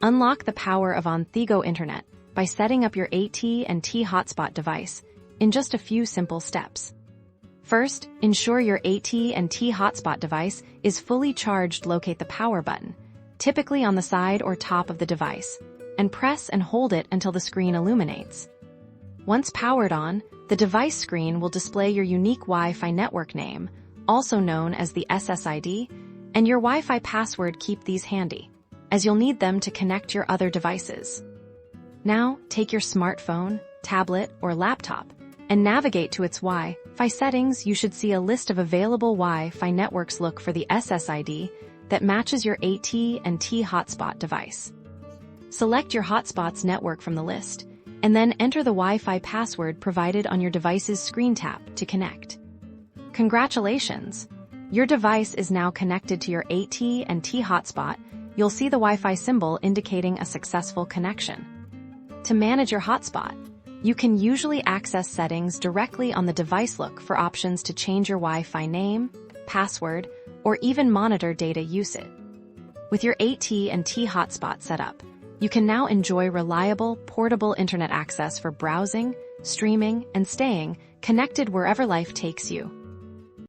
Unlock the power of AT&t Internet by setting up your AT&t Hotspot device in just a few simple steps. First, ensure your AT&t Hotspot device is fully charged. Locate the power button, typically on the side or top of the device, and press and hold it until the screen illuminates. Once powered on, the device screen will display your unique Wi-Fi network name, also known as the SSID, and your Wi-Fi password. Keep these handy, as you'll need them to connect your other devices. Now, take your smartphone, tablet, or laptop and navigate to its Wi-Fi settings. You should see a list of available Wi-Fi networks. Look for the SSID that matches your AT&t Hotspot device. Select your hotspot's network from the list, and then enter the Wi-Fi password provided on your device's screen. Tap to connect. Congratulations! Your device is now connected to your AT&t Hotspot. You'll see the Wi-Fi symbol indicating a successful connection. To manage your hotspot, you can usually access settings directly on the device. Look for options to change your Wi-Fi name, password, or even monitor data usage. With your AT&t Hotspot set up, you can now enjoy reliable, portable internet access for browsing, streaming, and staying connected wherever life takes you.